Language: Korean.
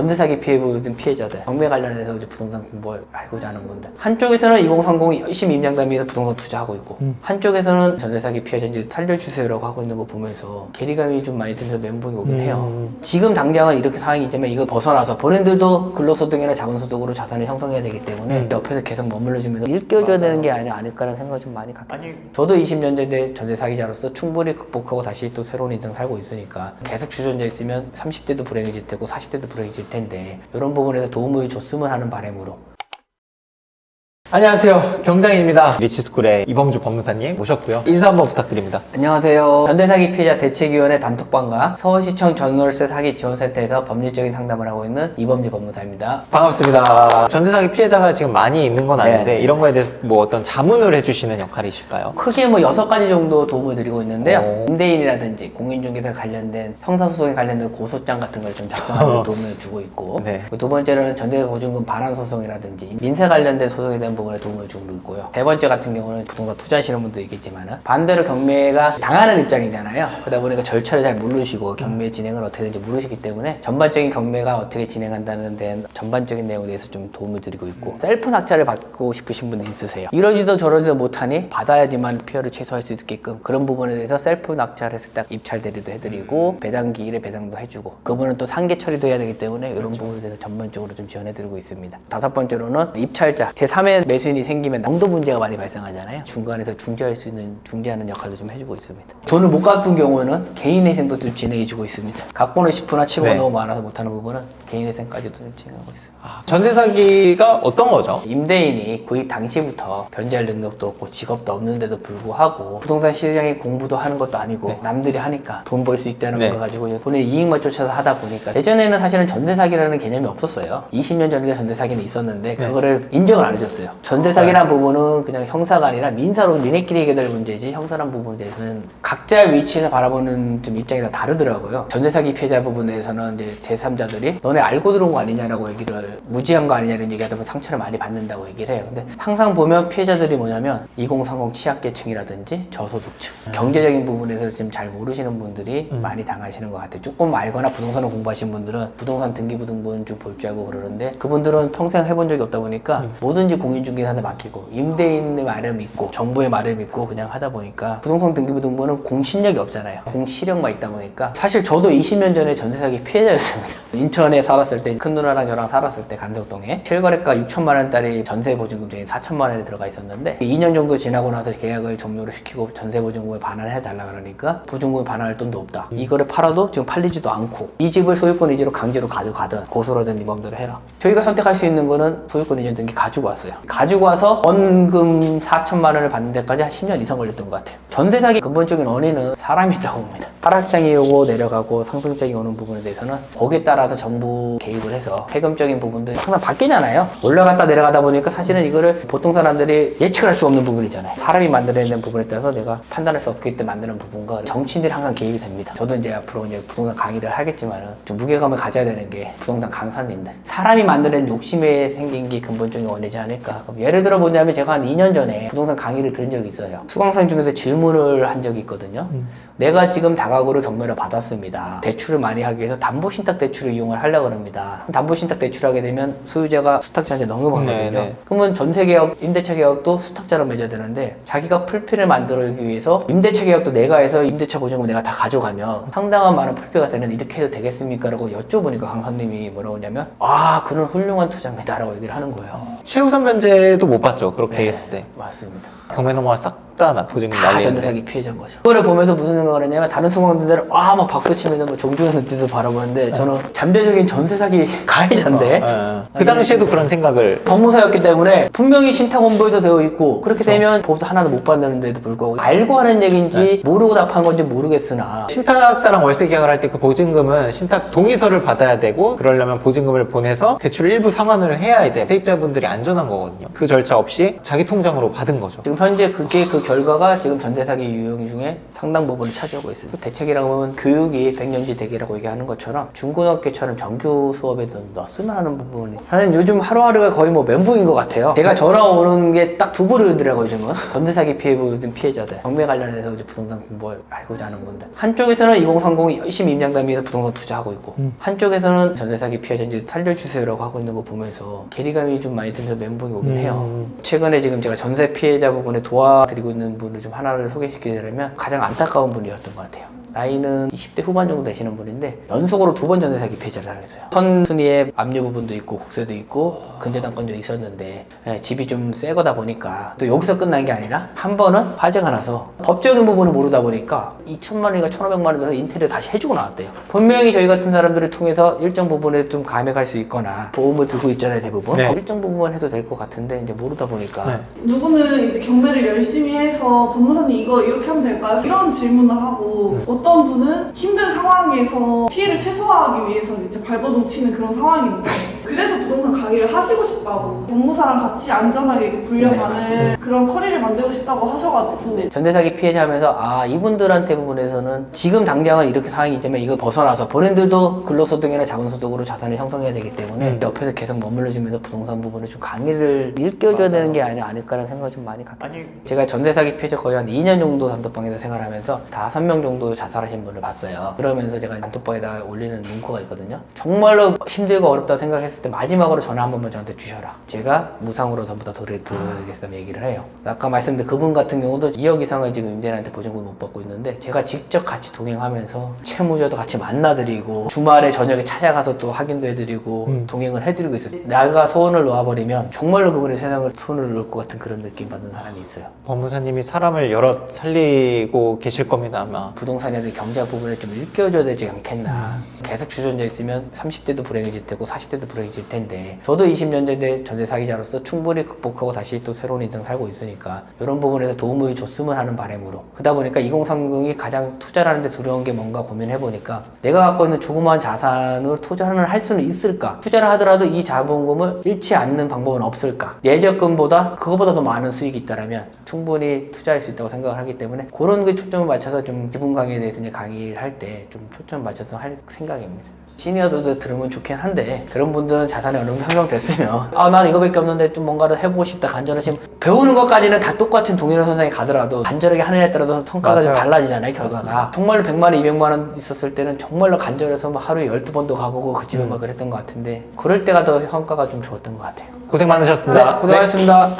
전세 사기 피해 보는 피해자들, 경매 관련해서 이제 부동산 공부를 알고자 하는 분들, 한쪽에서는 2030이 열심히 임장담비해서 부동산 투자하고 있고 한쪽에서는 전세 사기 피해자 이제 살려주세요라고 하고 있는 거 보면서 괴리감이 좀 많이 들면서 멘붕이 오긴 해요. 지금 당장은 이렇게 상황이지만 이거 벗어나서 본인들도 근로소득이나 자본소득으로 자산을 형성해야 되기 때문에 옆에서 계속 머물러주면서 일깨워줘야 되는 게 아닐까라는 생각을 좀 많이 갖게 됐어요. 저도 20년 전에 전세 사기자로서 충분히 극복하고 다시 또 새로운 인생 살고 있으니까 계속 주저앉아 있으면 30대도 불행해질 테고 40대도 불행해질 텐데 이런 부분에서 도움을 줬으면 하는 바람으로. 안녕하세요, 경장입니다. 리치스쿨의 이범주 법무사님 모셨고요. 인사 한번 부탁드립니다. 안녕하세요. 전세사기 피해자 대책위원회 단톡방과 서울시청 전월세 사기 지원센터에서 법률적인 상담을 하고 있는 이범주 법무사입니다. 반갑습니다. 전세 사기 피해자가 지금 많이 있는 건 아닌데 네. 이런 거에 대해서 뭐 어떤 자문을 해주시는 역할이실까요? 크게 뭐 6가지 정도 도움을 드리고 있는데요. 임대인이라든지 공인중개사 관련된 형사소송에 관련된 고소장 같은 걸 좀 작성하는 도움을 주고 있고 네. 두 번째로는 전세보증금 반환소송이라든지 민사 관련된 소송에 대한 부분에 도움을 주고 있고요. 세 번째 같은 경우는 부동산 투자하시는 분도 있겠지만 반대로 경매가 당하는 입장이잖아요. 그러다 보니까 절차를 잘 모르시고 경매 진행을 어떻게 되는지 모르시기 때문에 전반적인 경매가 어떻게 진행한다는 데 전반적인 내용에 대해서 좀 도움을 드리고 있고 셀프 낙찰을 받고 싶으신 분들 있으세요. 이러지도 저러지도 못하니 받아야지만 피해를 최소화할 수 있게끔 그런 부분에 대해서 셀프 낙찰했을 때 입찰 대리도 해드리고 배당 기일에 배당도 해주고 그분은 또 상계 처리도 해야 되기 때문에 이런 부분에 대해서 전반적으로 좀 지원해드리고 있습니다. 다섯 번째로는 입찰자 제3의 매수인이 생기면 양도 문제가 많이 발생하잖아요. 중간에서 중재할 수 있는 중재하는 역할도 좀 해주고 있습니다. 돈을 못 갚은 경우는 개인회생도 좀 진행해주고 있습니다. 갖고는 싶으나 치고가 네. 너무 많아서 못하는 부분은 개인회생까지도 좀 진행하고 있습니다. 전세 사기가 어떤 거죠? 임대인이 구입 당시부터 변제할 능력도 없고 직업도 없는데도 불구하고 부동산 시장에 공부도 하는 것도 아니고 남들이 하니까 돈 벌 수 있다는 네. 거 가지고 본인의 이익만 쫓아서 하다 보니까 예전에는 사실은 전세 사기라는 개념이 없었어요. 20년 전에 전세 사기는 있었는데 그거를 인정을 안 해줬어요. 전세 사기라는 부분은 그냥 형사가 아니라 민사로 니네끼리 해결될 문제지 형사라는 부분에 대해서는 각자 위치에서 바라보는 좀 입장이 다 다르더라고요. 전세 사기 피해자 부분에서는 이제 제3자들이 너네 알고 들어온 거 아니냐라고 얘기를 무지한 거 아니냐는 얘기하다 보면 상처를 많이 받는다고 얘기를 해요. 근데 항상 보면 피해자들이 뭐냐면 2030 취약계층이라든지 저소득층 경제적인 부분에서 지금 잘 모르시는 분들이 많이 당하시는 것 같아요. 조금 알거나 부동산을 공부하신 분들은 부동산 등기부등본 좀 볼 줄 알고 그러는데 그분들은 평생 해본 적이 없다 보니까 뭐든지 공인중개사한테 맡기고 임대인의 말을 믿고 정부의 말을 믿고 그냥 하다 보니까 부동산 등기부등본은 공신력이 없잖아요. 공시력만 있다 보니까 사실 저도 20년 전에 전세 사기 피해자였습니다. 인천에 살았을 때 큰 누나랑 저랑 살았을 때 간석동에 실거래가 6천만 원짜리 전세 보증금 중에 4천만 원에 들어가 있었는데 2년 정도 지나고 나서 계약을 종료를 시키고 전세 보증금을 반환해 달라 그러니까 보증금을 반환할 돈도 없다. 이거를 팔아도 지금 팔리지도 않고 이 집을 소유권 위주로 강제로 가져가든 고소라든 이범대로 해라. 저희가 선택할 수 있는 거는 소유권 이전 등기 가지고 왔어요. 가지고 와서 원금 4천만 원을 받는 데까지 한 10년 이상 걸렸던 것 같아요. 전세 사기 근본적인 원인은 사람이 있다고 봅니다. 하락장이 오고 내려가고 상승장이 오는 부분에 대해서는 거기에 따라서 정부 개입을 해서 세금적인 부분도 항상 바뀌잖아요. 올라갔다 내려가다 보니까 사실은 이거를 보통 사람들이 예측할 수 없는 부분이잖아요. 사람이 만들어내는 부분에 따라서 내가 판단할 수 없기 때문에 만드는 부분과 정치인들이 항상 개입이 됩니다. 저도 이제 앞으로 이제 부동산 강의를 하겠지만 좀 무게감을 가져야 되는 게 부동산 강사님들. 사람이 만드는 욕심에 생긴 게 근본적인 원인이지 않을까. 그럼 예를 들어 보자면 제가 한 2년 전에 부동산 강의를 들은 적이 있어요. 수강생 중에서 질문을 한 적이 있거든요. 내가 지금 다가구를 경매를 받았습니다. 대출을 많이 하기 위해서 담보신탁대출을 이용을 하려고 합니다. 담보신탁 대출하게 되면 소유자가 수탁자한테 넘어가거든요. 네네. 그러면 전세계약, 임대차 계약도 수탁자로 맺어야 되는데 자기가 풀피를 만들기 위해서 임대차 계약도 내가 해서 임대차 보증금 내가 다 가져가면 상당한 많은 풀피가 되는 이렇게 해도 되겠습니까? 라고 여쭤보니까 강사님이 뭐라고 하냐면 그는 훌륭한 투자입니다 라고 얘기를 하는 거예요. 최우선 변제도 못 받죠, 그렇게 했을 때. 맞습니다. 경매 넘어가 싹 다 보증금 다 날리는데. 전세 사기 피해자인 거죠. 그거를 보면서 무슨 생각을 했냐면 다른 수강생들은 막 박수 치면서 뭐 존경하는 뜻을 바라보는데 저는 잠재적인 전세 사기 가해자인데 그 당시에도 그런 생각을. 법무사였기 때문에 분명히 신탁원보에서 되어 있고 그렇게 되면 보험도 하나도 못 받는데도 불구하고 알고 하는 얘기인지 모르고 답한 건지 모르겠으나 신탁사랑 월세 계약을 할 때 그 보증금은 신탁 동의서를 받아야 되고 그러려면 보증금을 보내서 대출 일부 상환을 해야 이제 세입자분들이 안전한 거거든요. 그 절차 없이 자기 통장으로 받은 거죠. 지금 현재 그게 그 결과가 지금 전세 사기 유형 중에 상당 부분을 차지하고 있습니다. 대책이라고 하면 교육이 백년지 대계라고 얘기하는 것처럼 중고등학교처럼 정규 수업에 넣었으면 하는 부분이 사실 요즘 하루하루가 거의 뭐 멘붕인 것 같아요. 제가 전화 오는 게 딱 두 부류더라고요. 요즘은 전세 사기 피해자들 경매 관련해서 이제 부동산 공부하고자 하는 건데 한쪽에서는 2030이 열심히 임장담 위해서 부동산 투자하고 있고 한쪽에서는 전세 사기 피해자 이제 살려주세요라고 하고 있는 거 보면서 괴리감이 좀 많이 들면서 멘붕이 오긴 해요. 최근에 지금 제가 전세 피해자 부분에 도와드리고 있는 분을 좀 하나를 소개시키려면 가장 안타까운 분이었던 것 같아요. 나이는 20대 후반 정도 되시는 분인데 연속으로 2번 전세 사기 피해자를 당했어요. 선순위에 압류 부분도 있고 국세도 있고 근저당권도 있었는데 집이 좀 새 거다 보니까 또 여기서 끝난 게 아니라 한 번은 화재가 나서 법적인 부분을 모르다 보니까 2천만 원인가 1,500만 원 돼서 인테리어 다시 해주고 나왔대요. 분명히 저희 같은 사람들을 통해서 일정 부분에 좀 감액할 수 있거나 보험을 들고 있잖아요, 대부분. 네. 일정 부분 해도 될 것 같은데 이제 모르다 보니까 네. 누구는 이제 경매를 열심히 해서 변호사님 이거 이렇게 하면 될까요? 이런 질문을 하고 어떤 분은 힘든 상황에서 피해를 최소화하기 위해서 이제 발버둥 치는 그런 상황인데 그래서 부동산 강의를 하시고 싶다고 변호사랑 같이 안전하게 이제 불려가는 그런 커리를 만들고 싶다고 하셔가지고 전세 사기 피해자 하면서 이분들한테 부분에서는 지금 당장은 이렇게 상황이 있지만 이거 벗어나서 본인들도 근로소득이나 자본소득으로 자산을 형성해야 되기 때문에 옆에서 계속 머물러주면서 부동산 부분을 좀 강의를 일깨워줘야 되는 게 아닐까라는 생각을 좀 많이 갖게 됐어요. 제가 전세 사기 피해자 거의 한 2년 정도 단톡방에서 생활하면서 5명 정도 자살하신 분을 봤어요. 그러면서 제가 단톡방에다가 올리는 문구가 있거든요. 정말로 힘들고 어렵다 생각했을 때 마지막으로 전화 한 번만 저한테 주셔라. 제가 무상으로 전부 다 드리겠다고 얘기를 해요. 아까 말씀드린 그분 같은 경우도 2억 이상을 지금 임대인한테 보증금을 못 받고 있는데 제가 직접 같이 동행하면서 채무자도 같이 만나드리고 주말에 저녁에 찾아가서 또 확인도 해드리고 동행을 해드리고 있어요. 내가 소원을 놓아버리면 정말로 그분의 세상을 손을 놓을 것 같은 그런 느낌 받는 사람이 있어요. 법무사님이 사람을 여럿 살리고 계실 겁니다, 아마. 부동산이라든 경제 부분에 좀 일깨워줘야 되지 않겠나. 계속 주저앉아 있으면 30대도 불행해질 테고 40대도 불행해질 텐데 저도 20년 전에 전세 사기자로서 충분히 극복하고 다시 또 새로운 인생 살고 있으니까 이런 부분에서 도움을 줬으면 하는 바람으로 그러다 보니까 2030이 가장 투자를 하는데 두려운 게 뭔가 고민해보니까 내가 갖고 있는 조그마한 자산으로 투자를 할 수는 있을까? 투자를 하더라도 이 자본금을 잃지 않는 방법은 없을까? 예적금보다 그거보다 더 많은 수익이 있다면 충분히 투자할 수 있다고 생각을 하기 때문에 그런 게 초점을 맞춰서 좀 지분 강의에 대해서 이제 강의를 할 때 좀 초점을 맞춰서 할 생각입니다. 시니어들도 들으면 좋긴 한데 그런 분들은 자산이 어느 정도 형성됐으면 난 이거밖에 없는데 좀 뭔가를 해보고 싶다 간절하시면 배우는 것까지는 다 똑같은 동일한 선상에 가더라도 간절하게 하는 애에 따라서 성과가 좀 달라지잖아요, 결과가. 맞습니다. 정말로 100만 원, 200만 원 있었을 때는 정말로 간절해서 뭐 하루에 12번도 가보고 그 집에 막 그랬던 것 같은데 그럴 때가 더 성과가 좀 좋았던 것 같아요. 고생 많으셨습니다. 네, 고생하셨습니다.